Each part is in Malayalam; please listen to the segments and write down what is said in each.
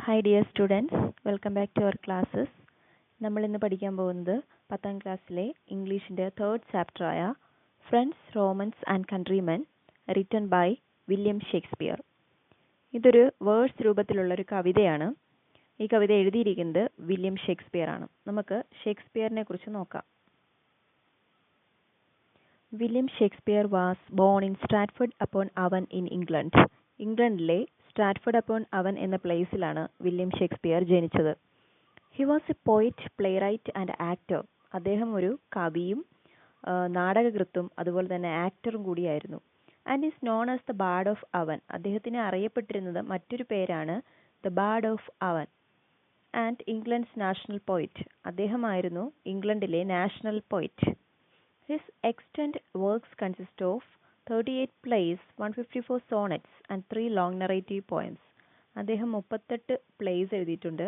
Hi dear students, welcome back to our classes. നമ്മൾ ഇന്ന് പഠിക്കാൻ പോകുന്നത് 10ാം ക്ലാസ്സിലെ ഇംഗ്ലീഷിന്റെ തേർഡ് ചാപ്റ്റർ ആയ friends Romans and countrymen written by William Shakespeare. ഇതൊരു വേഴ്സ് രൂപത്തിലുള്ള ഒരു കവിതയാണ്. ഈ കവിത എഴുതിയിരിക്കുന്നത് വില്യം ഷേക്സ്പിയർ ആണ്. നമുക്ക് ഷേക്സ്പിയറിനെ കുറിച്ച് നോക്കാം. William Shakespeare was born in Stratford upon Avon in England. ഇംഗ്ലണ്ടിലെ സ്ട്രാറ്റ്ഫോർഡ് അപ്പോൺ അവൻ എന്ന പ്ലേസിലാണ് വില്യം ഷേക്സ്പിയർ ജനിച്ചത്. He was a poet, playwright and actor. അദ്ദേഹം ഒരു കവിയും നാടകകൃത്തും അതുപോലെ തന്നെ ആക്ടറും കൂടിയായിരുന്നു. And is known as the bard of Avon. അദ്ദേഹത്തിനെ അറിയപ്പെട്ടിരുന്നത് മറ്റൊരു പേരാണ് the bard of Avon. And England's national poet. അദ്ദേഹമായിരുന്നു ഇംഗ്ലണ്ടിലെ national poet. His extant works consist of 38 plays, 154 sonnets and 3 long narrative poems. അദ്ദേഹം 38 plays എഴുതിയിട്ടുണ്ട്,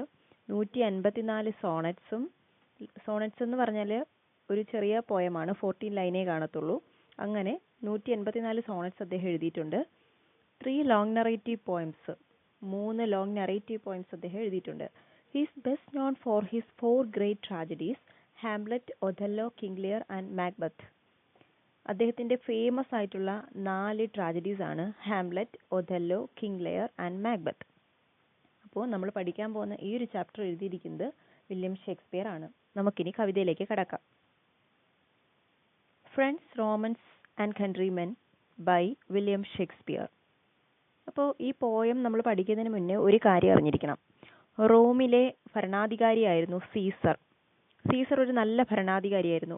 154 സോണറ്റ്സും. സോണറ്റ്സ് എന്ന് പറഞ്ഞാൽ ഒരു ചെറിയ പോയമാണ്, 14 ലൈനേ കാണത്തുള്ളൂ. അങ്ങനെ 184 സോണറ്റ്സ് അദ്ദേഹം എഴുതിയിട്ടുണ്ട്. 3 long narrative poems, 3 long narrative poems അദ്ദേഹം എഴുതിയിട്ടുണ്ട്. He is best known for his 4 great tragedies, Hamlet, Othello, King Lear and Macbeth. അദ്ദേഹത്തിൻ്റെ ഫേമസ് ആയിട്ടുള്ള 4 ട്രാജഡീസ് ആണ് Hamlet, Othello, King Lear and Macbeth. അപ്പോൾ നമ്മൾ പഠിക്കാൻ പോകുന്ന ഈ ഒരു ചാപ്റ്റർ എഴുതിയിരിക്കുന്നത് വില്യം ഷേക്സ്പിയർ ആണ്. നമുക്കിനി കവിതയിലേക്ക് കടക്കാം. Friends Romans and countrymen by William Shakespeare. അപ്പോൾ ഈ പോയം നമ്മൾ പഠിക്കുന്നതിന് മുന്നേ ഒരു കാര്യം അറിഞ്ഞിരിക്കണം. റോമിലെ ഭരണാധികാരിയായിരുന്നു സീസർ. സീസർ ഒരു നല്ല ഭരണാധികാരിയായിരുന്നു.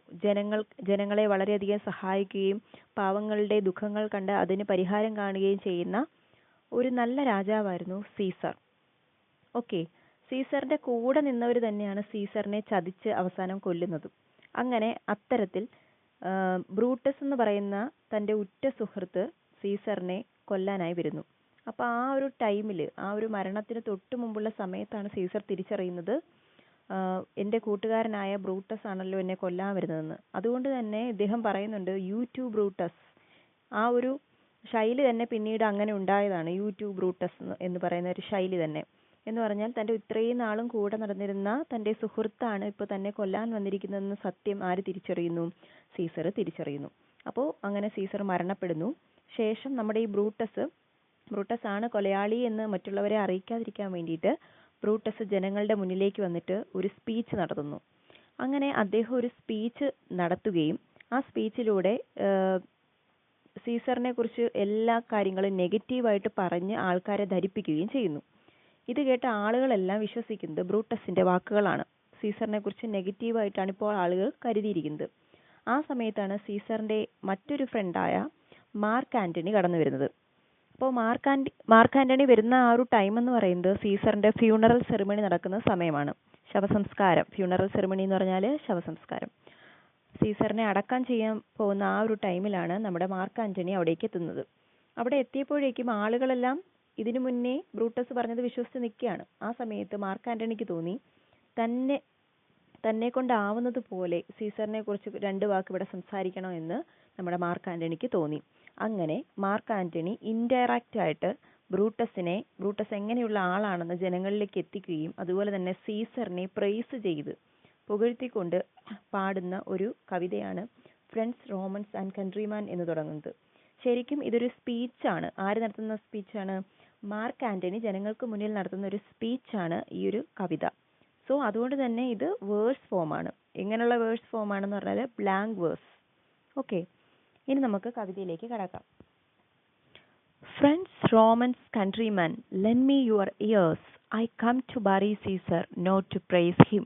ജനങ്ങളെ വളരെയധികം സഹായിക്കുകയും പാവങ്ങളുടെ ദുഃഖങ്ങൾ കണ്ട് അതിന് പരിഹാരം കാണുകയും ചെയ്യുന്ന ഒരു നല്ല രാജാവായിരുന്നു സീസർ. ഓക്കെ, സീസറിന്റെ കൂടെ നിന്നവർ തന്നെയാണ് സീസറിനെ ചതിച്ച് അവസാനം കൊല്ലുന്നതും. അങ്ങനെ അത്തരത്തിൽ ബ്രൂട്ടസ് എന്ന് പറയുന്ന തൻ്റെ ഉറ്റ സുഹൃത്ത് സീസറിനെ കൊല്ലാനായി വരുന്നു. അപ്പോൾ ആ ഒരു ടൈമിൽ, ആ ഒരു മരണത്തിന് തൊട്ട് മുമ്പുള്ള സമയത്താണ് സീസർ തിരിച്ചറിയുന്നത്, എൻ്റെ കൂട്ടുകാരനായ ബ്രൂട്ടസ് ആണല്ലോ എന്നെ കൊല്ലാൻ വരുന്നതെന്ന്. അതുകൊണ്ട് തന്നെ ഇദ്ദേഹം പറയുന്നുണ്ട്, യു ടു ബ്രൂട്ടസ്. ആ ഒരു ശൈലി തന്നെ പിന്നീട് അങ്ങനെ ഉണ്ടായതാണ്, യു ടു ബ്രൂട്ടസ് എന്ന് പറയുന്ന ഒരു ശൈലി തന്നെ. എന്ന് പറഞ്ഞാൽ തൻ്റെ ഇത്രയും നാളും കൂടെ നടന്നിരുന്ന തൻ്റെ സുഹൃത്താണ് ഇപ്പോൾ തന്നെ കൊല്ലാൻ വന്നിരിക്കുന്നതെന്ന് സത്യം ആര് തിരിച്ചറിയുന്നു? സീസർ തിരിച്ചറിയുന്നു. അപ്പോൾ അങ്ങനെ സീസർ മരണപ്പെടുന്നു. ശേഷം നമ്മുടെ ഈ ബ്രൂട്ടസ് ആണ് കൊലയാളി എന്ന് മറ്റുള്ളവരെ അറിയിക്കാതിരിക്കാൻ വേണ്ടിയിട്ട് ബ്രൂട്ടസ് ജനങ്ങളുടെ മുന്നിലേക്ക് വന്നിട്ട് ഒരു സ്പീച്ച് നടത്തുന്നു. അങ്ങനെ അദ്ദേഹം ഒരു സ്പീച്ച് നടത്തുകയും ആ സ്പീച്ചിലൂടെ സീസറിനെ കുറിച്ച് എല്ലാ കാര്യങ്ങളും നെഗറ്റീവായിട്ട് പറഞ്ഞ് ആൾക്കാരെ ധരിപ്പിക്കുകയും ചെയ്യുന്നു. ഇത് കേട്ട ആളുകളെല്ലാം വിശ്വസിക്കുന്നത് ബ്രൂട്ടസിന്റെ വാക്കുകളാണ്. സീസറിനെ കുറിച്ച് നെഗറ്റീവായിട്ടാണ് ഇപ്പോൾ ആളുകൾ കരുതിയിരിക്കുന്നത്. ആ സമയത്താണ് സീസറിന്റെ മറ്റൊരു ഫ്രണ്ടായ മാർക്ക് ആന്റണി കടന്നു വരുന്നത്. അപ്പോൾ മാർക്ക് ആന്റണി വരുന്ന ആ ഒരു ടൈം എന്ന് പറയുന്നത് സീസറിന്റെ ഫ്യൂണറൽ സെറിമണി നടക്കുന്ന സമയമാണ്. ശവസംസ്കാരം, ഫ്യൂണറൽ സെറിമണി എന്ന് പറഞ്ഞാൽ ശവസംസ്കാരം. സീസറിനെ അടക്കം ചെയ്യാൻ പോകുന്ന ആ ഒരു ടൈമിലാണ് നമ്മുടെ മാർക്ക് ആന്റണി അവിടേക്ക് എത്തുന്നത്. അവിടെ എത്തിയപ്പോഴേക്കും ആളുകളെല്ലാം ഇതിനു മുന്നേ ബ്രൂട്ടസ് പറഞ്ഞത് വിശ്വസിച്ച് നിൽക്കുകയാണ്. ആ സമയത്ത് മാർക്ക് ആന്റണിക്ക് തോന്നി തന്നെ കൊണ്ടാവുന്നത് പോലെ സീസറിനെ കുറിച്ച് 2 വാക്ക് ഇവിടെ സംസാരിക്കണം എന്ന് നമ്മുടെ മാർക്ക് ആന്റണിക്ക് തോന്നി. അങ്ങനെ മാർക്ക് ആന്റണി ഇൻഡയറക്റ്റ് ആയിട്ട് ബ്രൂട്ടസ് എങ്ങനെയുള്ള ആളാണെന്ന് ജനങ്ങളിലേക്ക് എത്തിക്കുകയും അതുപോലെ തന്നെ സീസറിനെ പ്രൈസ് ചെയ്ത് പുകഴ്ത്തിക്കൊണ്ട് പാടുന്ന ഒരു കവിതയാണ് ഫ്രണ്ട്സ് റോമൻസ് ആൻഡ് കൺട്രിമാൻ എന്ന് തുടങ്ങുന്നത്. ശരിക്കും ഇതൊരു സ്പീച്ചാണ്. ആര് നടത്തുന്ന സ്പീച്ചാണ്? മാർക്ക് ആന്റണി ജനങ്ങൾക്ക് മുന്നിൽ നടത്തുന്ന ഒരു സ്പീച്ചാണ് ഈ ഒരു കവിത. സോ അതുകൊണ്ട് തന്നെ ഇത് വേഴ്സ് ഫോമാണ്. എങ്ങനെയുള്ള വേഴ്സ് ഫോമാണെന്ന് പറഞ്ഞാൽ ബ്ലാങ്ക് വേഴ്സ്. ഓക്കെ, ഇനി നമുക്ക് കവിതയിലേക്ക് കടക്കാം. Friends Romans countryman lend me your ears, I come to bury Caesar not to praise him.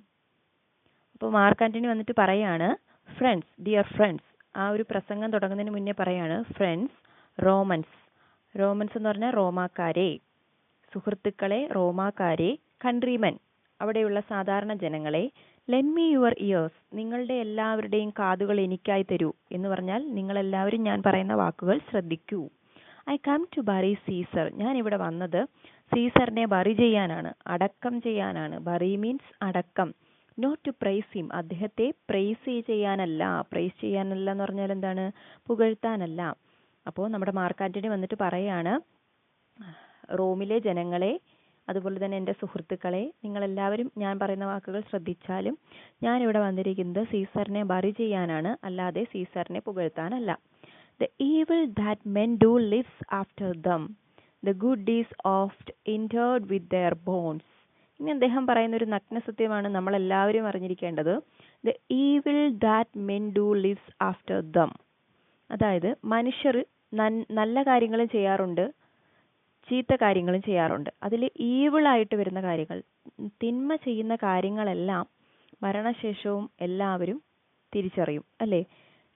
അപ്പോൾ മാർക്ക് ആന്റണി വന്നിട്ട് പറയാണ്, ഫ്രണ്ട്സ്, ഡിയർ ഫ്രണ്ട്സ്. ആ ഒരു പ്രസംഗം തുടങ്ങുന്നതിന് മുന്നേ പറയാണ്, ഫ്രണ്ട്സ് റോമൻസ് എന്ന് പറഞ്ഞാൽ റോമാക്കാരെ, സുഹൃത്തുക്കളെ, റോമാക്കാരെ, കൺട്രിമെൻ അവിടെയുള്ള സാധാരണ ജനങ്ങളെ, ലെൻഡ് മീ യുവർ ഇയേഴ്സ്, നിങ്ങളുടെ എല്ലാവരുടെയും കാതുകൾ എനിക്കായി തരൂ എന്ന് പറഞ്ഞാൽ നിങ്ങളെല്ലാവരും ഞാൻ പറയുന്ന വാക്കുകൾ ശ്രദ്ധിക്കൂ. I come to bury Caesar, ഞാൻ ഇവിടെ വന്നത് സീസറിനെ ബറി ചെയ്യാനാണ്, അടക്കം ചെയ്യാനാണ്. ബറി മീൻസ് അടക്കം. നോട്ട് ടു പ്രൈസ് ഹിം, അദ്ദേഹത്തെ പ്രൈസ് ചെയ്യാനല്ല എന്ന് പറഞ്ഞാൽ എന്താണ്? പുകഴ്ത്താനല്ല. അപ്പോൾ നമ്മുടെ മാർക്ക് ആന്റണി വന്നിട്ട് പറയാണ്, റോമിലെ ജനങ്ങളെ, അതുപോലെ തന്നെ എൻ്റെ സുഹൃത്തുക്കളെ, നിങ്ങളെല്ലാവരും ഞാൻ പറയുന്ന വാക്കുകൾ ശ്രദ്ധിച്ചാലും ഞാനിവിടെ വന്നിരിക്കുന്നത് സീസറിനെ ബറി ചെയ്യാനാണ്, അല്ലാതെ സീസറിനെ പുകഴ്ത്താനല്ല. The evil that men do lives after them. The good is oft interred with their bones. ഇനി അദ്ദേഹം പറയുന്ന ഒരു നഗ്ന സത്യമാണ് നമ്മളെല്ലാവരും അറിഞ്ഞിരിക്കേണ്ടത്. The evil that men do lives after them. അതായത് മനുഷ്യർ നല്ല കാര്യങ്ങളും ചെയ്യാറുണ്ട്, ചീത്ത കാര്യങ്ങളും ചെയ്യാറുണ്ട്. അതിൽ ഈവിളായിട്ട് വരുന്ന കാര്യങ്ങൾ, തിന്മ ചെയ്യുന്ന കാര്യങ്ങളെല്ലാം മരണശേഷവും എല്ലാവരും തിരിച്ചറിയും, അല്ലേ?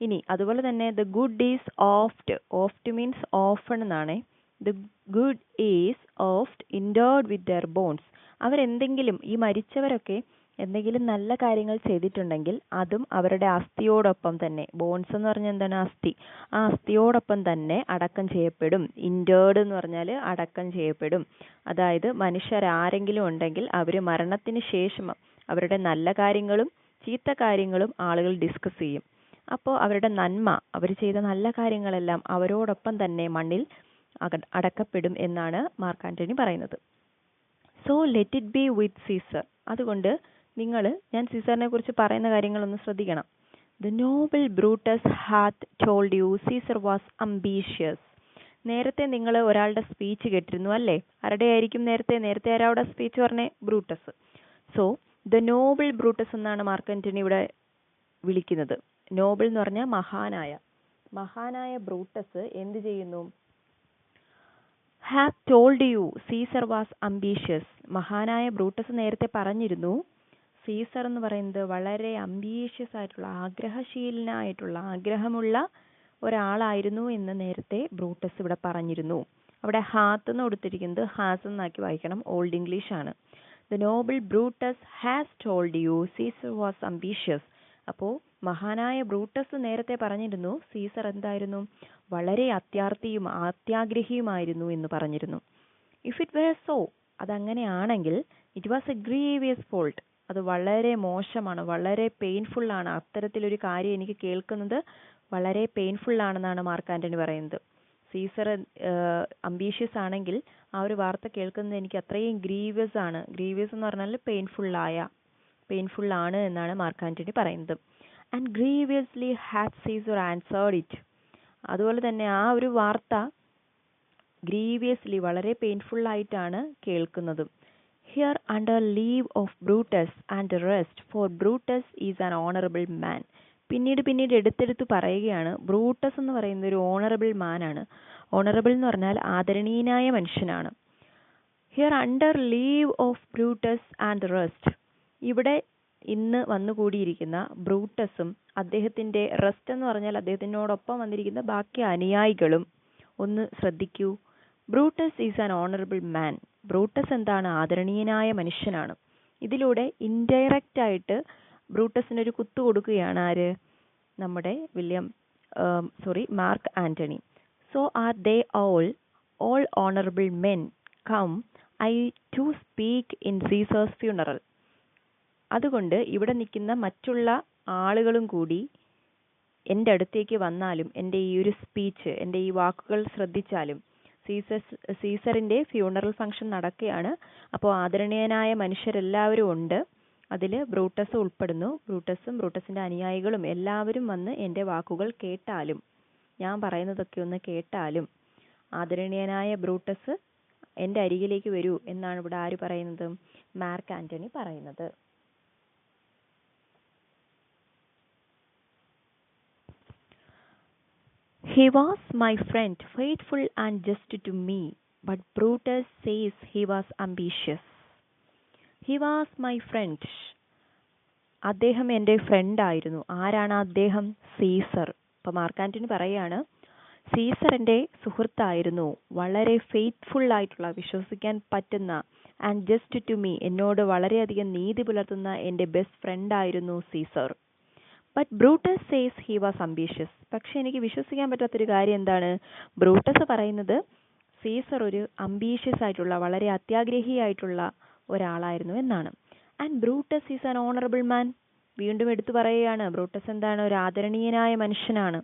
ഇനി അതുപോലെ തന്നെ the good is oft means often എന്നാണ്. The good is oft interred with their bones. അവരെന്തെങ്കിലും, ഈ മരിച്ചവരൊക്കെ എന്തെങ്കിലും നല്ല കാര്യങ്ങൾ ചെയ്തിട്ടുണ്ടെങ്കിൽ അതും അവരുടെ അസ്ഥിയോടൊപ്പം തന്നെ, ബോൺസ് എന്ന് പറഞ്ഞാൽ എന്താണ്? അസ്ഥി. ആ അസ്ഥിയോടൊപ്പം തന്നെ അടക്കം ചെയ്യപ്പെടും. ഇൻഡേർഡ് എന്ന് പറഞ്ഞാൽ അടക്കം ചെയ്യപ്പെടും. അതായത് മനുഷ്യരാരെങ്കിലും ഉണ്ടെങ്കിൽ അവർ മരണത്തിന് ശേഷം അവരുടെ നല്ല കാര്യങ്ങളും ചീത്ത കാര്യങ്ങളും ആളുകൾ ഡിസ്കസ് ചെയ്യും. അപ്പോൾ അവരുടെ നന്മ, അവർ ചെയ്ത നല്ല കാര്യങ്ങളെല്ലാം അവരോടൊപ്പം തന്നെ മണ്ണിൽ അടക്കപ്പെടും എന്നാണ് മാർക്ക് ആന്റണി പറയുന്നത്. So let it be with Caesar. അതുകൊണ്ട് നിങ്ങൾ, ഞാൻ സീസറിനെ കുറിച്ച് പറയുന്ന കാര്യങ്ങളൊന്ന് ശ്രദ്ധിക്കണം. The noble Brutus hath told you Caesar was ambitious. നേരത്തെ നിങ്ങൾ ഒരാളുടെ സ്പീച്ച് കേട്ടിരുന്നു, അല്ലേ? ആരുടെ ആയിരിക്കും നേരത്തെ ആരാവിടെ സ്പീച്ച് പറഞ്ഞേ? Brutus. So the noble Brutus എന്നാണ് മാർക്ക് ആന്റണി ഇവിടെ വിളിക്കുന്നത്. നോബിൾ എന്ന് പറഞ്ഞാൽ മഹാനായ ബ്രൂട്ടസ് എന്ത് ചെയ്യുന്നു? Have told you Caesar was ambitious. മഹാനായ ബ്രൂട്ടസ് നേരത്തെ പറഞ്ഞിരുന്നു സീസർ എന്ന് പറയുന്നത് വളരെ അംബീഷ്യസ് ആയിട്ടുള്ള, ആഗ്രഹശീലനായിട്ടുള്ള, ആഗ്രഹമുള്ള ഒരാളായിരുന്നു എന്ന് നേരത്തെ ബ്രൂട്ടസ് ഇവിടെ പറഞ്ഞിരുന്നു. അവിടെ ഹാത്ത് എന്ന് കൊടുത്തിരിക്കുന്നത് ഹാസ് എന്നാക്കി വായിക്കണം, ഓൾഡ് ഇംഗ്ലീഷ് ആണ്. The noble Brutus has told you Caesar was ambitious. അപ്പോൾ മഹാനായ ബ്രൂട്ടസ് നേരത്തെ പറഞ്ഞിരുന്നു സീസർ എന്തായിരുന്നു? വളരെ അത്യാഗ്രഹിയുമായിരുന്നു എന്ന് പറഞ്ഞിരുന്നു. ഇഫ് ഇറ്റ് വെയർ സോ, അതങ്ങനെയാണെങ്കിൽ it was a grievous fault. അത് വളരെ മോശമാണ്, വളരെ പെയിൻഫുൾ ആണ്. അത്തരത്തിലൊരു കാര്യം എനിക്ക് കേൾക്കുന്നത് വളരെ പെയിൻഫുൾ ആണെന്നാണ് മാർക്ക് ആന്റണി പറയുന്നത്. സീസർ അംബീഷ്യസ് ആണെങ്കിൽ ആ ഒരു വാർത്ത കേൾക്കുന്നത് എനിക്ക് അത്രയും ഗ്രീവിയസ് ആണ്. ഗ്രീവിയസ് എന്ന് പറഞ്ഞാൽ പെയിൻഫുൾ ആണ് എന്നാണ് മാർക്ക് ആന്റണി പറയുന്നത്. And grievously had Caesar answered it. അതുപോലെ തന്നെ ആ ഒരു വാർത്ത ഗ്രീവിയസ്ലി, വളരെ പെയിൻഫുൾ ആയിട്ടാണ് കേൾക്കുന്നത്. Here under leave of Brutus and rest, for Brutus is an honourable man. പിന്നീട് എടുത്തെടുത്ത് പറയുകയാണ് ബ്രൂട്ടസ് എന്ന് പറയുന്ന ഒരു ഓണറബിൾ മാൻ ആണ്. ഓണറബിൾ എന്ന് പറഞ്ഞാൽ ആദരണീയനായ മനുഷ്യനാണ്. Here under leave of Brutus and rest. ഇവിടെ ഇന്ന് വന്നുകൂടിയിരിക്കുന്ന ബ്രൂട്ടസും അദ്ദേഹത്തിന്റെ, റെസ്റ്റ് എന്ന് പറഞ്ഞാൽ അദ്ദേഹത്തിനോടൊപ്പം വന്നിരിക്കുന്ന ബാക്കി അനുയായികളും ഒന്ന് ശ്രദ്ധിക്കൂ. Brutus is an honourable man. Brutus എന്താണ്? ആദരണീയനായ മനുഷ്യനാണ്. ഇതിലൂടെ ഇൻഡയറക്റ്റ് ആയിട്ട് ബ്രൂട്ടസിനൊരു കുത്തു കൊടുക്കുകയാണ് ആര്? നമ്മുടെ Mark Antony. So are they all honourable men come I to speak in Caesar's funeral. അതുകൊണ്ട് ഇവിടെ നിൽക്കുന്ന മറ്റുള്ള ആളുകളും കൂടി എൻ്റെ അടുത്തേക്ക് വന്നാലും, എൻ്റെ ഈ ഒരു സ്പീച്ച്, എൻ്റെ ഈ വാക്കുകൾ ശ്രദ്ധിച്ചാലും, സീസറിൻ്റെ ഫ്യൂണറൽ ഫംഗ്ഷൻ നടക്കുകയാണ്. അപ്പോൾ ആദരണീയനായ മനുഷ്യരെല്ലാവരും ഉണ്ട്. അതിൽ ബ്രൂട്ടസ് ഉൾപ്പെടുന്നു. ബ്രൂട്ടസും ബ്രൂട്ടസിൻ്റെ അനുയായികളും എല്ലാവരും വന്ന് എൻ്റെ വാക്കുകൾ കേട്ടാലും, ഞാൻ പറയുന്നതൊക്കെ ഒന്ന് കേട്ടാലും, ആദരണീയനായ ബ്രൂട്ടസ് എൻ്റെ അരികിലേക്ക് വരൂ എന്നാണ് ഇവിടെ ആര് പറയുന്നത്? മാർക്ക് ആന്റണി പറയുന്നത്. He was my friend, faithful and just to me, but Brutus says he was ambitious. He was my friend. അദ്ദേഹം എൻ്റെ ഫ്രണ്ട് ആയിരുന്നു. ആരാണ് അദ്ദേഹം? സീസർ. അപ്പോൾ മാർക്ക് ആന്റണി പറയാണ് സീസർ എൻ്റെ സുഹൃത്തായിരുന്നു, വളരെ ഫെയ്ത്ത്ഫുൾ ആയിട്ടുള്ള, വിശ്വസിക്കാൻ പറ്റുന്ന, ആൻഡ് ജസ്റ്റ് ടു മീ, എന്നോട് വളരെയധികം നീതി പുലർത്തുന്ന എൻ്റെ ബെസ്റ്റ് ഫ്രണ്ട് ആയിരുന്നു Caesar. But Brutus says he was ambitious. പക്ഷെ എനിക്ക് വിശ്വസിക്കാൻ പറ്റാത്തൊരു കാര്യം എന്താണ്? ബ്രൂട്ടസ് പറയുന്നത് സീസർ ഒരു അംബീഷ്യസ് ആയിട്ടുള്ള, വളരെ അത്യാഗ്രഹിയായിട്ടുള്ള ഒരാളായിരുന്നു എന്നാണ്. And Brutus is an honourable മാൻ. വീണ്ടും എടുത്തു പറയുകയാണ് ബ്രൂട്ടസ് എന്താണ്? ഒരു ആദരണീയനായ മനുഷ്യനാണ്.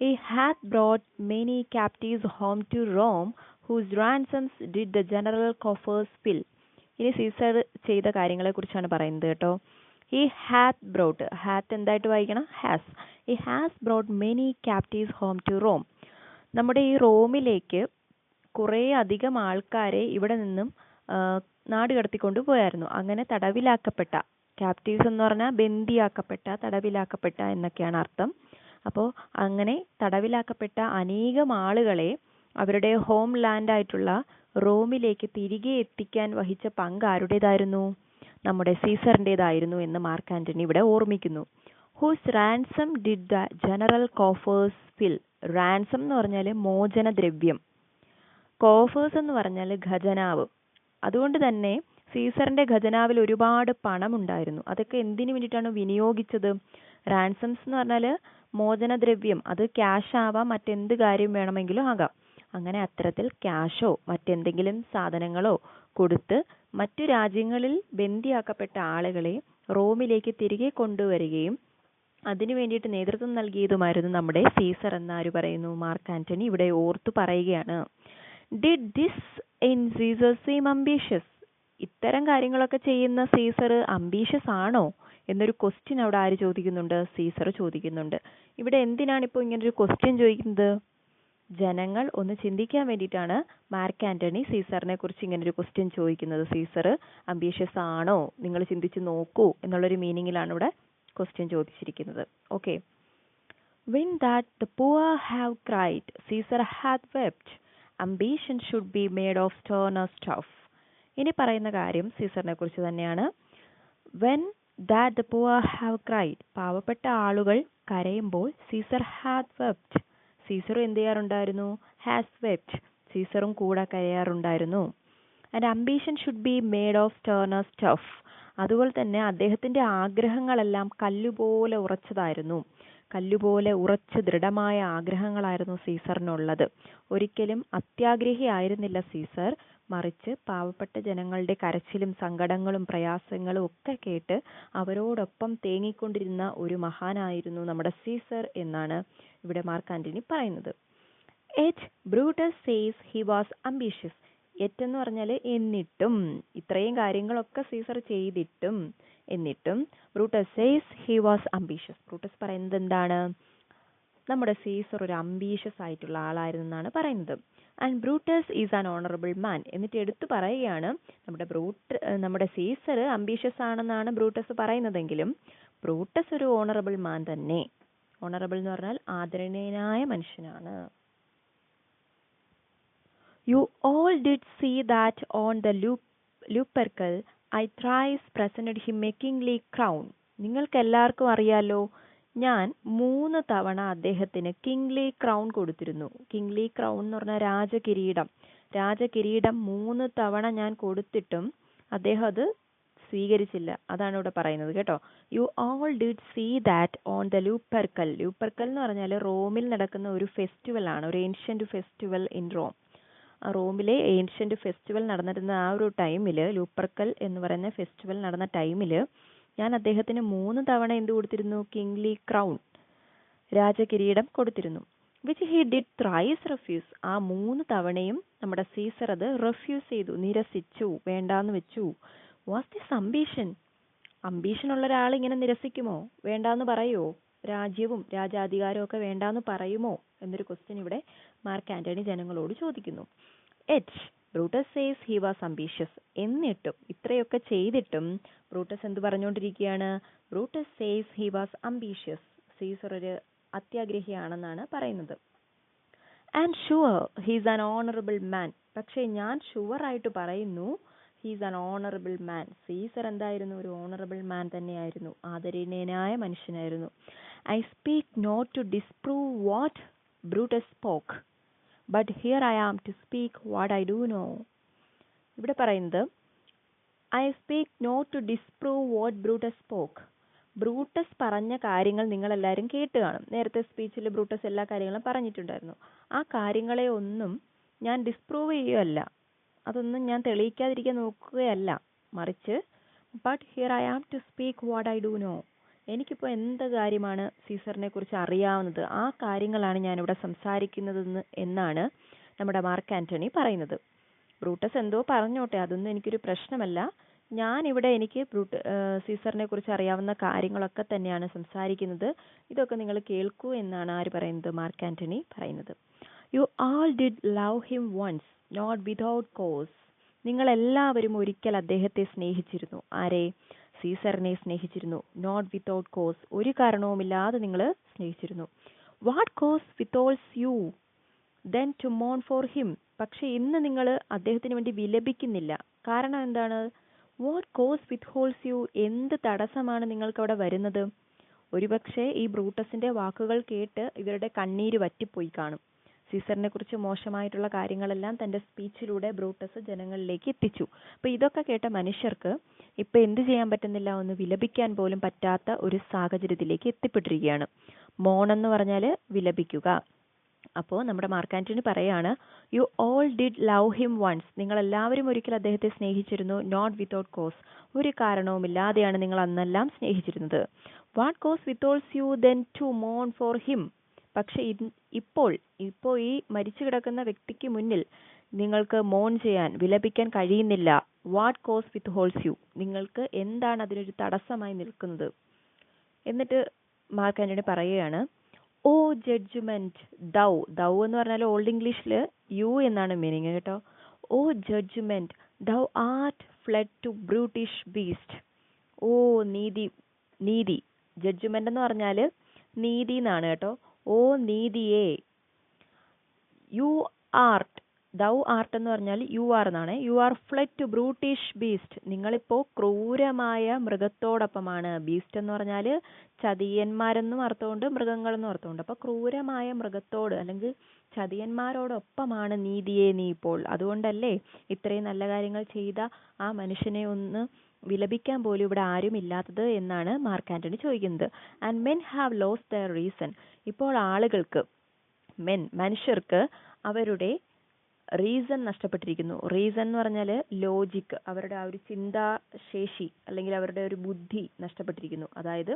He hath brought many captives home to Rome, whose ransoms did the general coffers fill. ഇനി സീസർ ചെയ്ത കാര്യങ്ങളെ കുറിച്ചാണ് പറയുന്നത് കേട്ടോ. He hath brought, hath എന്തായിട്ട് വായിക്കണം? He has brought many captives home to Rome. നമ്മുടെ ഈ റോമിലേക്ക് കുറേ അധികം ആൾക്കാരെ ഇവിടെ നിന്നും നാട് കടത്തിക്കൊണ്ട് പോയായിരുന്നു. അങ്ങനെ തടവിലാക്കപ്പെട്ട, ക്യാപ്റ്റീവ്സ് എന്ന് പറഞ്ഞാൽ ബന്ദിയാക്കപ്പെട്ട, തടവിലാക്കപ്പെട്ട എന്നൊക്കെയാണ് അർത്ഥം. അപ്പോൾ അങ്ങനെ തടവിലാക്കപ്പെട്ട അനേകം ആളുകളെ അവരുടെ ഹോം ലാൻഡായിട്ടുള്ള റോമിലേക്ക് തിരികെ എത്തിക്കാൻ വഹിച്ച പങ്ക് ആരുടേതായിരുന്നു? നമ്മുടെ സീസറിൻ്റെതായിരുന്നു എന്ന് മാർക്ക് ആന്റണി ഇവിടെ ഓർമ്മിക്കുന്നു. Whose ransom did the general coffers fill. Ransom എന്ന് പറഞ്ഞാൽ മോചനദ്രവ്യം, കോഫേഴ്സ് എന്ന് പറഞ്ഞാൽ ഖജനാവ്. അതുകൊണ്ട് തന്നെ സീസറിന്റെ ഖജനാവിൽ ഒരുപാട് പണം ഉണ്ടായിരുന്നു. അതൊക്കെ എന്തിനു വേണ്ടിയിട്ടാണ് വിനിയോഗിച്ചത്? റാൻസംസ് എന്ന് പറഞ്ഞാൽ മോചനദ്രവ്യം, അത് ക്യാഷ് ആവാം, മറ്റെന്ത് കാര്യം വേണമെങ്കിലും ആകാം. അങ്ങനെ അത്തരത്തിൽ ക്യാഷോ മറ്റെന്തെങ്കിലും സാധനങ്ങളോ കൊടുത്ത് മറ്റു രാജ്യങ്ങളിൽ ബന്ദിയാക്കപ്പെട്ട ആളുകളെ റോമിലേക്ക് തിരികെ കൊണ്ടുവരികയും അതിനു വേണ്ടിയിട്ട് നേതൃത്വം നൽകിയതുമായിരുന്നു നമ്മുടെ സീസർ എന്നാര് പറയുന്നു? മാർക്ക് ആന്റണി ഇവിടെ ഓർത്തു പറയുകയാണ്. Did this in Caesar seem ambitious. ഇത്തരം കാര്യങ്ങളൊക്കെ ചെയ്യുന്ന സീസർ അംബീഷ്യസ് ആണോ എന്നൊരു ക്വസ്റ്റ്യൻ അവിടെ ആര് ചോദിക്കുന്നുണ്ട്? സീസർ ചോദിക്കുന്നുണ്ട്. ഇവിടെ എന്തിനാണ് ഇപ്പോൾ ഇങ്ങനൊരു ക്വസ്റ്റ്യൻ ചോദിക്കുന്നത്? ജനങ്ങൾ ഒന്ന് ചിന്തിക്കാൻ വേണ്ടിയിട്ടാണ് മാർക്ക് ആന്റണി സീസറിനെ കുറിച്ച് ഇങ്ങനൊരു ക്വസ്റ്റ്യൻ ചോദിക്കുന്നത്. സീസർ അംബീഷ്യസ് ആണോ, നിങ്ങൾ ചിന്തിച്ച് നോക്കൂ എന്നുള്ളൊരു മീനിങ്ങിലാണ് ഇവിടെ ക്വസ്റ്റ്യൻ ചോദിച്ചിരിക്കുന്നത്. Okay. When that the poor have cried, Caesar hath wept. Ambition should be made of sterner stuff. ഇനി പറയുന്ന കാര്യം സീസറിനെ കുറിച്ച് തന്നെയാണ്. When that the poor have cried, പാവപ്പെട്ട ആളുകൾ കരയുമ്പോൾ സീസർ hath wept. സീസറും എന്ത് ചെയ്യാറുണ്ടായിരുന്നു? has wept. സീസറും കൂടെ കരയാറുണ്ടായിരുന്നു. And ambition should be made of sterner stuff. അതുപോലെ തന്നെ അദ്ദേഹത്തിന്റെ ആഗ്രഹങ്ങളെല്ലാം കല്ലുപോലെ ഉറച്ചതായിരുന്നു. കല്ലുപോലെ ഉറച്ച് ദൃഢമായ ആഗ്രഹങ്ങളായിരുന്നു സീസറിനുള്ളത്. ഒരിക്കലും അത്യാഗ്രഹിയായിരുന്നില്ല സീസർ, മറിച്ച് പാവപ്പെട്ട ജനങ്ങളുടെ കരച്ചിലും സങ്കടങ്ങളും പ്രയാസങ്ങളും ഒക്കെ കേട്ട് അവരോടൊപ്പം തേങ്ങിക്കൊണ്ടിരുന്ന ഒരു മഹാനായിരുന്നു നമ്മുടെ സീസർ എന്നാണ് ഇവിടെ മാർക്ക് ആന്റണി പറയുന്നത്. Yet Brutus says he was ambitious. Yet എന്ന് പറഞ്ഞാൽ എന്നിട്ടും, ഇത്രയും കാര്യങ്ങളൊക്കെ സീസർ ചെയ്തിട്ടും എന്നിട്ടും Brutus says he was ambitious. Brutus പറയുന്നത് എന്താണ്? നമ്മുടെ സീസർ ഒരു അംബീഷ്യസ് ആയിട്ടുള്ള ആളായിരുന്നു എന്നാണ് പറയുന്നത്. And Brutus is an honourable മാൻ. എന്നിട്ട് എടുത്തു പറയുകയാണ് നമ്മുടെ സീസർ അംബീഷ്യസ് ആണെന്നാണ് ബ്രൂട്ടസ് പറയുന്നതെങ്കിലും ബ്രൂട്ടസ് ഒരു ഓണറബിൾ മാൻ തന്നെ. ഓണറബിൾ എന്ന് പറഞ്ഞാൽ ആദരണീയനായ മനുഷ്യനാണ്. You all did see that on the Lupercal I thrice presented him a kingly crown. നിങ്ങൾക്ക് എല്ലാവർക്കും അറിയാലോ, ഞാൻ 3 തവണ അദ്ദേഹത്തിന് കിങ്ലി ക്രൗൺ കൊടുത്തിരുന്നു. കിങ്ലി ക്രൗൺ എന്ന് പറഞ്ഞാൽ രാജകിരീടം. രാജകിരീടം 3 തവണ ഞാൻ കൊടുത്തിട്ടും അദ്ദേഹം അത് സ്വീകരിച്ചില്ല. അതാണ് ഇവിടെ പറയുന്നത് കേട്ടോ. You all did see that on the Lupercal. Lupercal എന്ന് പറഞ്ഞാൽ റോമിൽ നടക്കുന്ന ഒരു ഫെസ്റ്റിവൽ ആണ്, ഒരു ഏൻഷ്യന്റ് ഫെസ്റ്റിവൽ ഇൻ റോം. റോമിലെ ഏൻഷ്യന്റ് ഫെസ്റ്റിവൽ നടന്നിരുന്ന ആ ഒരു ടൈമിൽ, ലൂപ്പർക്കൽ എന്ന് പറയുന്ന ഫെസ്റ്റിവൽ നടന്ന ടൈമിൽ ഞാൻ അദ്ദേഹത്തിന് 3 തവണ എന്ത് കൊടുത്തിരുന്നു? കിങ്ലി ക്രൗൺ, രാജകിരീടം കൊടുത്തിരുന്നു. Which he did thrice refuse. ആ 3 തവണയും നമ്മുടെ സീസർ അത് റെഫ്യൂസ് ചെയ്തു, നിരസിച്ചു, വേണ്ടാന്ന് വെച്ചു. Was this ambition? അംബീഷൻ ഉള്ള ഒരാൾ ഇങ്ങനെ നിരസിക്കുമോ? വേണ്ടാന്ന് പറയുമോ? രാജ്യവും രാജാധികാരവും ഒക്കെ വേണ്ടാന്ന് പറയുമോ എന്നൊരു ക്വസ്റ്റ്യൻ ഇവിടെ മാർക്ക് ആന്റണി ജനങ്ങളോട് ചോദിക്കുന്നു. Brutus says he was ambitious. എന്നിട്ടും, ഇത്രയൊക്കെ ചെയ്തിട്ടും ബ്രൂട്ടസ് എന്ത് പറഞ്ഞുകൊണ്ടിരിക്കുകയാണ്? Brutus says he was ambitious. Caesar ഒരു അത്യാഗ്രഹിയാണെന്നാണ് പറയുന്നത്. And sure he's an honourable man. പക്ഷേ ഞാൻ ഷുവറായിട്ട് പറയുന്നു, he's an honourable man. Caesar എന്തായിരുന്നു? ഒരു ഓണറബിൾ മാൻ തന്നെയായിരുന്നു, ആദരണീയനായ മനുഷ്യനായിരുന്നു. I speak not to disprove what Brutus spoke, but here I am to speak what I do know. ഇവിടെ പറയുന്നത് I speak not to disprove what Brutus spoke. Brutus പറഞ്ഞ കാര്യങ്ങൾ നിങ്ങളെല്ലാവരും കേട്ട് കാണും. നേരത്തെ സ്പീച്ചിൽ ബ്രൂട്ടസ് എല്ലാ കാര്യങ്ങളും പറഞ്ഞിട്ടുണ്ടായിരുന്നു. ആ കാര്യങ്ങളെ ഒന്നും ഞാൻ ഡിസ്പ്രൂവ് ചെയ്യുകയല്ല, അതൊന്നും ഞാൻ തെളിയിക്കാതിരിക്കാൻ നോക്കുകയല്ല, മറിച്ച് but here I am to speak what I do know. എനിക്കിപ്പോൾ എന്ത് കാര്യമാണ് സീസറിനെ കുറിച്ച് അറിയാവുന്നത്, ആ കാര്യങ്ങളാണ് ഞാനിവിടെ സംസാരിക്കുന്നതെന്ന് എന്നാണ് നമ്മുടെ മാർക്ക് ആന്റണി പറയുന്നത്. ബ്രൂട്ടസ് എന്തോ പറഞ്ഞോട്ടെ, അതൊന്നും എനിക്കൊരു പ്രശ്നമല്ല. ഞാനിവിടെ എനിക്ക് സീസറിനെ കുറിച്ച് അറിയാവുന്ന കാര്യങ്ങളൊക്കെ തന്നെയാണ് സംസാരിക്കുന്നത്. ഇതൊക്കെ നിങ്ങൾ കേൾക്കൂ എന്നാണ് ആര് പറയുന്നത്? മാർക്ക് ആന്റണി പറയുന്നത്. You all did love him once, not without cause. നിങ്ങളെല്ലാവരും ഒരിക്കൽ അദ്ദേഹത്തെ സ്നേഹിച്ചിരുന്നു. ആരെ? സീസറിനെ സ്നേഹിച്ചിരുന്നു. നോട്ട് വിതൗട്ട് കോസ്, ഒരു കാരണവുമില്ലാതെ നിങ്ങൾ സ്നേഹിച്ചിരുന്നു. What cause withholds you then to മോൺ ഫോർ ഹിം. പക്ഷെ ഇന്ന് നിങ്ങൾ അദ്ദേഹത്തിന് വേണ്ടി വിലപിക്കുന്നില്ല. കാരണം എന്താണ്? വാട്ട് കോസ് വിത്ത്ഹോൾസ് യു, എന്ത് തടസ്സമാണ് നിങ്ങൾക്ക് അവിടെ വരുന്നത്? ഒരുപക്ഷെ ഈ ബ്രൂട്ടസിന്റെ വാക്കുകൾ കേട്ട് ഇവരുടെ കണ്ണീര് വറ്റിപ്പോയി കാണും. സീസറിനെ കുറിച്ച് മോശമായിട്ടുള്ള കാര്യങ്ങളെല്ലാം തന്റെ സ്പീച്ചിലൂടെ ബ്രൂട്ടസ് ജനങ്ങളിലേക്ക് എത്തിച്ചു. അപ്പൊ ഇതൊക്കെ കേട്ട മനുഷ്യർക്ക് ഇപ്പൊ എന്ത് ചെയ്യാൻ പറ്റുന്നില്ല? ഒന്ന് വിലപിക്കാൻ പോലും പറ്റാത്ത ഒരു സാഹചര്യത്തിലേക്ക് എത്തിപ്പെട്ടിരിക്കുകയാണ്. മോൺ എന്ന് പറഞ്ഞാൽ വിലപിക്കുക. അപ്പോൾ നമ്മുടെ മാർക്ക് ആന്റണി പറയാണ്, you all did love him once. നിങ്ങൾ എല്ലാവരും ഒരിക്കൽ അദ്ദേഹത്തെ സ്നേഹിച്ചിരുന്നു. നോട്ട് വിത്തൗട്ട് കോസ്, ഒരു കാരണവുമില്ലാതെയാണ് നിങ്ങൾ അന്നെല്ലാം സ്നേഹിച്ചിരുന്നത്. What cause withholds you then to മോൺ ഫോർ ഹിം. പക്ഷെ ഇപ്പോൾ ഈ മരിച്ചു കിടക്കുന്ന വ്യക്തിക്ക് മുന്നിൽ നിങ്ങൾക്ക് മോൺ ചെയ്യാൻ, വിലപിക്കാൻ കഴിയുന്നില്ല. What cause withholds you, നിങ്ങൾക്ക് എന്താണ് അതിനൊരു തടസ്സമായി നിൽക്കുന്നത്? എന്നിട്ട് മാർക്ക് ആന്റണി പറയുകയാണ്, ഓ ജഡ്ജ്മെന്റ് ദൗ. ദൗ എന്ന് പറഞ്ഞാൽ ഓൾഡ് ഇംഗ്ലീഷിൽ യു എന്നാണ് മീനിങ് കേട്ടോ. O judgement thou art fled to brutish beast. ഓ നീതി. ജഡ്ജ്മെന്റ് എന്ന് പറഞ്ഞാൽ നീതി എന്നാണ് കേട്ടോ. ഓ നീതിയെ. യു ആർട്ട്, ദൗ ആർട്ട് എന്ന് പറഞ്ഞാൽ യു ആർ എന്നാണ്. You are fled to brutish beast. നിങ്ങളിപ്പോ ക്രൂരമായ മൃഗത്തോടൊപ്പമാണ്. ബീസ്റ്റ് എന്ന് പറഞ്ഞാൽ ചതിയന്മാരെന്നും അർത്ഥമുണ്ട്, മൃഗങ്ങളെന്നും അർത്ഥമുണ്ട്. അപ്പൊ ക്രൂരമായ മൃഗത്തോട് അല്ലെങ്കിൽ ചതിയന്മാരോടൊപ്പമാണ് നീതിയെ നീ ഇപ്പോൾ. അതുകൊണ്ടല്ലേ ഇത്രയും നല്ല കാര്യങ്ങൾ ചെയ്ത ആ മനുഷ്യനെ ഒന്ന് വിലപിക്കാൻ പോലും ഇവിടെ ആരും ഇല്ലാത്തത് എന്നാണ് മാർക്ക് ആന്റണി ചോദിക്കുന്നത്. And men have lost their reason. ഇപ്പോൾ ആളുകൾക്ക്, മനുഷ്യർക്ക് അവരുടെ റീസൺ നഷ്ടപ്പെട്ടിരിക്കുന്നു. റീസൺ എന്ന് പറഞ്ഞാൽ ലോജിക്, അവരുടെ ആ ഒരു ചിന്താശേഷി അല്ലെങ്കിൽ അവരുടെ ഒരു ബുദ്ധി നഷ്ടപ്പെട്ടിരിക്കുന്നു. അതായത്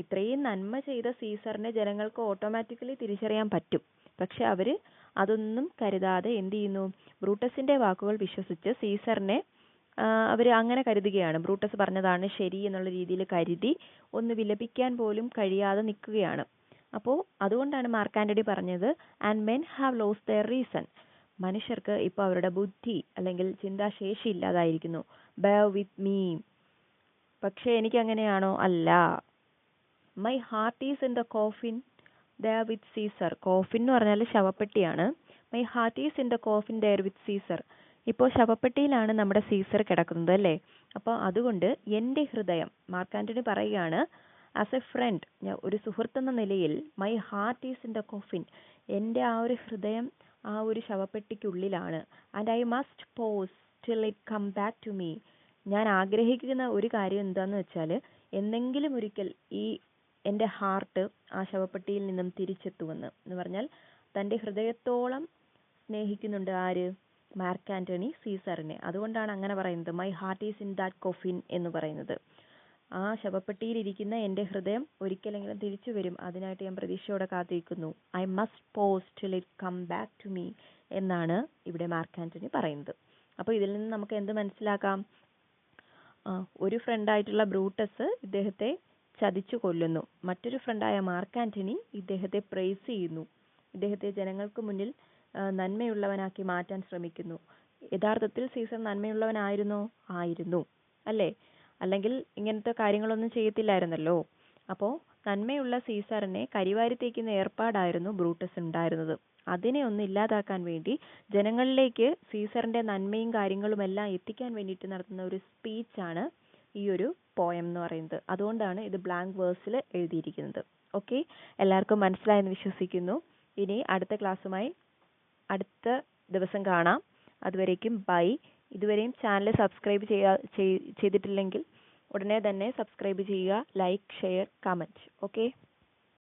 ഇത്രയും നന്മ ചെയ്ത സീസറിനെ ജനങ്ങൾക്ക് ഓട്ടോമാറ്റിക്കലി തിരിച്ചറിയാൻ പറ്റും. പക്ഷെ അവര് അതൊന്നും കരുതാതെ എന്ത് ചെയ്യുന്നു? ബ്രൂട്ടസിന്റെ വാക്കുകൾ വിശ്വസിച്ച് സീസറിനെ അവർ അങ്ങനെ കരുതുകയാണ്. ബ്രൂട്ടസ് പറഞ്ഞതാണ് ശരി എന്നുള്ള രീതിയിൽ കരുതി ഒന്ന് വിലപിക്കാൻ പോലും കഴിയാതെ നിൽക്കുകയാണ്. അപ്പോൾ അതുകൊണ്ടാണ് മാർക്ക് ആന്റണി പറഞ്ഞത് and men have lost their reason. മനുഷ്യർക്ക് ഇപ്പോൾ അവരുടെ ബുദ്ധി അല്ലെങ്കിൽ ചിന്താശേഷി ഇല്ലാതായിരിക്കുന്നു. Bear with me. പക്ഷേ എനിക്ക് അങ്ങനെയാണോ? അല്ല. My heart is in the coffin there with Caesar. Coffin എന്ന് പറഞ്ഞാൽ ശവപ്പെട്ടിയാണ്. My heart is in the coffin there with Caesar. ഇപ്പോൾ ശവപ്പെട്ടിയിലാണ് നമ്മുടെ സീസർ കിടക്കുന്നത് അല്ലേ? അപ്പോൾ അതുകൊണ്ട് എൻ്റെ ഹൃദയം, മാർക്ക് ആന്റണി പറയുകയാണ്, ആസ് എ ഫ്രണ്ട്, ഒരു സുഹൃത്തെന്ന നിലയിൽ my heart is in the coffin. എൻ്റെ ആ ഒരു ഹൃദയം ആ ഒരു ശവപ്പെട്ടിക്കുള്ളിലാണ്. And I must pause till it come back to me. ഞാൻ ആഗ്രഹിക്കുന്ന ഒരു കാര്യം എന്താന്ന് വെച്ചാൽ എന്തെങ്കിലും ഒരിക്കൽ ഈ എൻ്റെ ഹാർട്ട് ആ ശവപ്പെട്ടിയിൽ നിന്നും തിരിച്ചെത്തുമെന്ന്. എന്ന് പറഞ്ഞാൽ തൻ്റെ ഹൃദയത്തോളം സ്നേഹിക്കുന്നുണ്ട് ആര്? മാർക്ക് ആന്റണി സീസറിനെ. അതുകൊണ്ടാണ് അങ്ങനെ പറയുന്നത്, my heart is in that coffin എന്ന് പറയുന്നത്. ആ ശവപ്പെട്ടിയിലിരിക്കുന്ന എൻ്റെ ഹൃദയം ഒരിക്കലെങ്കിലും തിരിച്ചു വരും, അതിനായിട്ട് ഞാൻ പ്രതീക്ഷയോടെ കാത്തിരിക്കുന്നു. I must pause till it come back to me എന്നാണ് ഇവിടെ മാർക്ക് ആന്റണി പറയുന്നത്. അപ്പോൾ ഇതിൽ നിന്ന് നമുക്ക് എന്ത് മനസ്സിലാക്കാം? ഒരു ഫ്രണ്ടായിട്ടുള്ള ബ്രൂട്ടസ് ഇദ്ദേഹത്തെ ചതിച്ചു കൊല്ലുന്നു. മറ്റൊരു ഫ്രണ്ടായ മാർക്ക് ആന്റണി ഇദ്ദേഹത്തെ പ്രൈസ് ചെയ്യുന്നു. ഇദ്ദേഹത്തെ ജനങ്ങൾക്ക് മുന്നിൽ നന്മയുള്ളവനാക്കി മാറ്റാൻ ശ്രമിക്കുന്നു. യഥാർത്ഥത്തിൽ സീസർ നന്മയുള്ളവനായിരുന്നോ? ആയിരുന്നു അല്ലേ? അല്ലെങ്കിൽ ഇങ്ങനത്തെ കാര്യങ്ങളൊന്നും ചെയ്യത്തില്ലായിരുന്നല്ലോ. അപ്പോൾ നന്മയുള്ള സീസറിനെ കരിവാരി തേക്കുന്ന ഏർപ്പാടായിരുന്നു ബ്രൂട്ടസ് ഉണ്ടായിരുന്നത്. അതിനെ ഒന്ന് ഇല്ലാതാക്കാൻ വേണ്ടി ജനങ്ങളിലേക്ക് സീസറിന്റെ നന്മയും കാര്യങ്ങളുമെല്ലാം എത്തിക്കാൻ വേണ്ടിയിട്ട് നടത്തുന്ന ഒരു സ്പീച്ചാണ് ഈ ഒരു പോയം എന്ന് പറയുന്നത്. അതുകൊണ്ടാണ് ഇത് ബ്ലാങ്ക് വേഴ്സിൽ എഴുതിയിരിക്കുന്നത്. ഓക്കെ, എല്ലാവർക്കും മനസ്സിലായെന്ന് വിശ്വസിക്കുന്നു. ഇനി അടുത്ത ക്ലാസ്സുമായി അടുത്ത ദിവസം കാണാം. അതുവരേക്കും ബൈ. ഇതുവരെയും ചാനൽ സബ്സ്ക്രൈബ് ചെയ്തിട്ടില്ലെങ്കിൽ ഉടനെ തന്നെ സബ്സ്ക്രൈബ് ചെയ്യുക. Like, share, comment. ഓക്കെ.